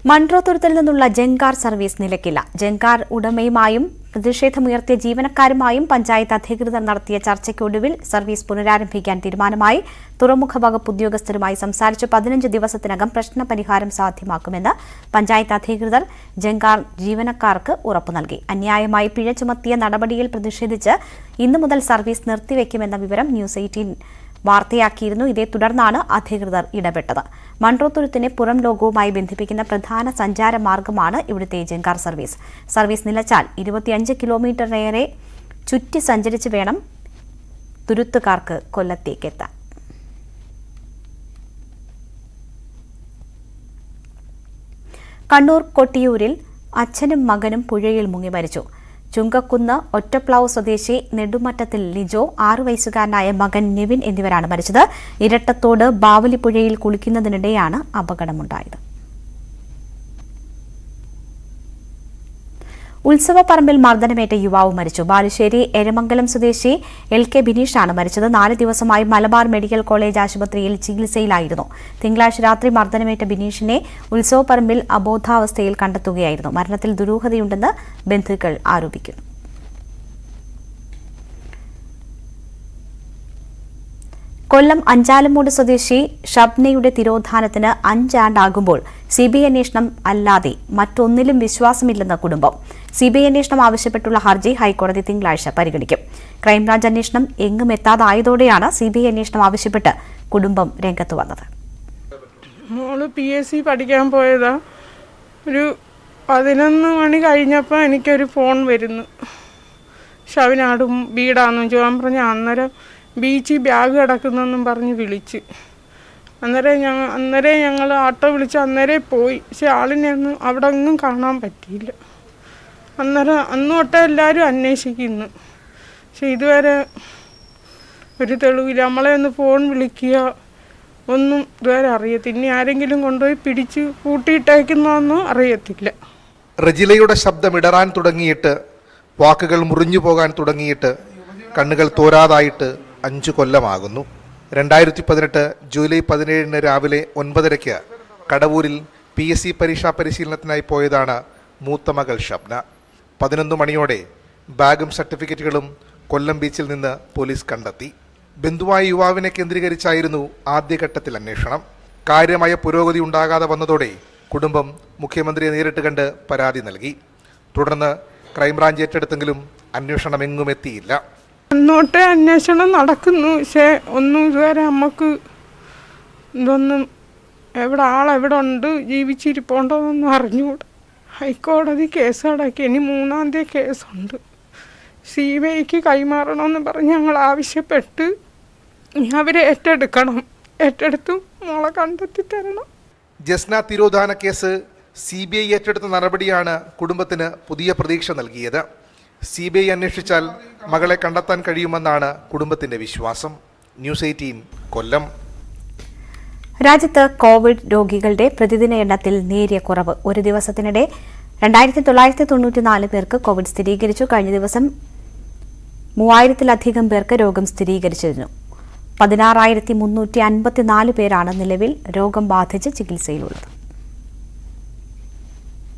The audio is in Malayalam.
മൺട്രോത്തുരുത്തിൽ നിന്നുള്ള ജങ്കാർ സർവീസ് നിലയ്ക്കില്ല. ജങ്കാർ ഉടമയുമായും പ്രതിഷേധമുയർത്തിയ ജീവനക്കാരുമായും പഞ്ചായത്ത് അധികൃതർ നടത്തിയ ചർച്ചയ്ക്കൊടുവിൽ സർവീസ് പുനരാരംഭിക്കാൻ തീരുമാനമായി. തുറമുഖ വകുപ്പ് ഉദ്യോഗസ്ഥരുമായി സംസാരിച്ച് 15 ദിവസത്തിനകം പ്രശ്നപരിഹാരം സാധ്യമാക്കുമെന്ന് പഞ്ചായത്ത് അധികൃതർ ജങ്കാർ ജീവനക്കാർക്ക് ഉറപ്പു നൽകി. അന്യായമായി പിഴ ചുമത്തിയ നടപടിയിൽ പ്രതിഷേധിച്ച് ഇന്നു മുതൽ സർവീസ് നിർത്തിവെക്കുമെന്ന വിവരം ന്യൂസ് 18 വാർത്തയാക്കിയിരുന്നു. ഇതേ തുടർന്നാണ് അധികൃതർ ഇടപെട്ടത്. മൺട്രോത്തുരുത്തിനെ പുറം ലോകവുമായി ബന്ധിപ്പിക്കുന്ന പ്രധാന സഞ്ചാര മാർഗമാണ് ഇവിടുത്തെ ജങ്കാർ സർവീസ്. സർവീസ് നിലച്ചാൽ 25 കിലോമീറ്ററിനേറെ ചുറ്റി സഞ്ചരിച്ച് വേണം തുരുത്തുകാർക്ക് കൊല്ലത്തേക്കെത്താൻ. കണ്ണൂർ കൊട്ടിയൂരിൽ അച്ഛനും മകനും പുഴയിൽ മുങ്ങി മരിച്ചു. ചുങ്കക്കുന്ന് ഒറ്റപ്ലാവ് സ്വദേശി നെടുമറ്റത്തിൽ ലിജോ, 6 വയസ്സുകാരനായ മകൻ നിവിൻ എന്നിവരാണ് മരിച്ചത്. ഇരട്ടത്തോട് ബാവലിപ്പുഴയിൽ കുളിക്കുന്നതിനിടെയാണ് അപകടമുണ്ടായത്. ഉത്സവപ്പറമ്പിൽ മർദ്ദനമേറ്റ യുവാവ് മരിച്ചു. ബാലുശ്ശേരി എരമംഗലം സ്വദേശി LK ബിനീഷാണ് മരിച്ചത്. 4 ദിവസമായി മലബാർ മെഡിക്കൽ കോളേജ് ആശുപത്രിയിൽ ചികിത്സയിലായിരുന്നു. തിങ്കളാഴ്ച രാത്രി മർദ്ദനമേറ്റ ബിനീഷിനെ ഉത്സവപ്പറമ്പിൽ അബോധാവസ്ഥയിൽ കണ്ടെത്തുകയായിരുന്നു. മരണത്തിൽ ദുരൂഹതയുണ്ടെന്ന് ബന്ധുക്കൾ ആരോപിക്കുന്നു. കൊല്ലം അഞ്ചാലമ്മൂട് സ്വദേശി ഷബ്നയുടെ തിരോധാനത്തിന് 5 ആണ്ടാകുമ്പോൾ CBI അന്വേഷണം അല്ലാതെ മറ്റൊന്നിലും വിശ്വാസമില്ലെന്ന് കുടുംബം. CBI അന്വേഷണം ആവശ്യപ്പെട്ടുള്ള ഹർജി ഹൈക്കോടതി തിങ്കളാഴ്ച പരിഗണിക്കും. ക്രൈംബ്രാഞ്ച് അന്വേഷണം എങ്ങും എത്താതായതോടെയാണ് CBI അന്വേഷണം ആവശ്യപ്പെട്ട് കുടുംബം രംഗത്ത് വന്നത്. മോള് PSC പഠിക്കാൻ പോയതാ. ഒരു 11 മണി കഴിഞ്ഞപ്പോൾ എനിക്കൊരു ഫോൺ വരുന്നു. ഷവിനാടും വീടാന്ന് ചോദിച്ചാൽ പറഞ്ഞ അന്നേരം ബീച്ചിൽ ബാഗ് കിടക്കുന്നെന്നും പറഞ്ഞ് വിളിച്ച് അന്നേരം ഞങ്ങൾ ആട്ടോ വിളിച്ച് അന്നേരം പോയി. പക്ഷെ ആളിനെ ഒന്നും അവിടെ ഒന്നും കാണാൻ പറ്റിയില്ല. അന്ന് തൊട്ടേ എല്ലാവരും അന്വേഷിക്കുന്നു. പക്ഷെ ഇതുവരെ ഒരു തെളിവില്ല. നമ്മളെ ഒന്ന് ഫോൺ വിളിക്കുക ഒന്നും ഇതുവരെ അറിയത്തില്ല. ഇനി ആരെങ്കിലും കൊണ്ടുപോയി പിടിച്ച് കൂട്ടിയിട്ടേക്കുന്നൊന്നും അറിയത്തില്ല. റജിലയുടെ ശബ്ദം ഇടറാൻ തുടങ്ങിയിട്ട്, വാക്കുകൾ മുറിഞ്ഞു പോകാൻ തുടങ്ങിയിട്ട്, കണ്ണുകൾ തോരാതായിട്ട് 5 കൊല്ലമാകുന്നു. 2018 ജൂലൈ 17 രാവിലെ 9:30 കടവൂരിൽ PSC പരീക്ഷാ പരിശീലനത്തിനായി പോയതാണ് മൂത്ത മകൾ ഷബ്ന. 11 മണിയോടെ ബാഗും സർട്ടിഫിക്കറ്റുകളും കൊല്ലം ബീച്ചിൽ നിന്ന് പോലീസ് കണ്ടെത്തി. ബന്ധുവായ യുവാവിനെ കേന്ദ്രീകരിച്ചായിരുന്നു ആദ്യഘട്ടത്തിൽ അന്വേഷണം. കാര്യമായ പുരോഗതി ഉണ്ടാകാതെ വന്നതോടെ കുടുംബം മുഖ്യമന്ത്രിയെ നേരിട്ട് കണ്ട് പരാതി നൽകി. തുടർന്ന് ക്രൈംബ്രാഞ്ച് ഏറ്റെടുത്തെങ്കിലും അന്വേഷണം എങ്ങും എത്തിയില്ല. അന്നോട്ടേ അന്വേഷണം നടക്കുന്നു. പക്ഷേ ഒന്നും ഇതുവരെ നമുക്ക് ഇതൊന്നും ആളെവിടെ ഉണ്ട്, ജീവിച്ചിരിപ്പുണ്ടോന്നൊന്നും അറിഞ്ഞുകൂടാ. ഹൈക്കോടതി കേസടക്കി. ഇനി 3-ാം തീയതി കേസുണ്ട്. CBIക്ക് കൈമാറണമെന്ന് പറഞ്ഞ് ഞങ്ങൾ ആവശ്യപ്പെട്ട് അവരെ ഏറ്റെടുക്കണം. ഏറ്റെടുത്ത് മോളെ കണ്ടെത്തി തരണം. ജസ്ന തിരോധാന കേസ് CBI ഏറ്റെടുത്ത നടപടിയാണ് കുടുംബത്തിന് പുതിയ പ്രതീക്ഷ നൽകിയത്. CBI അന്വേഷിച്ചാൽ മകളെ കണ്ടെത്താൻ കഴിയുമെന്നാണ് കുടുംബത്തിന്റെ വിശ്വാസം. ന്യൂസ് 18 കൊല്ലം. രാജ്യത്ത് കോവിഡ് രോഗികളുടെ പ്രതിദിന എണ്ണത്തിൽ നേരിയ കുറവ്. ഒരു ദിവസത്തിനിടെ 2994 പേർക്ക് കോവിഡ് സ്ഥിരീകരിച്ചു. കഴിഞ്ഞ ദിവസം 3000-ലധികം പേർക്ക് രോഗം സ്ഥിരീകരിച്ചിരുന്നു. 16,354 പേരാണ് നിലവിൽ രോഗം ബാധിച്ച് ചികിത്സയിലുള്ളത്.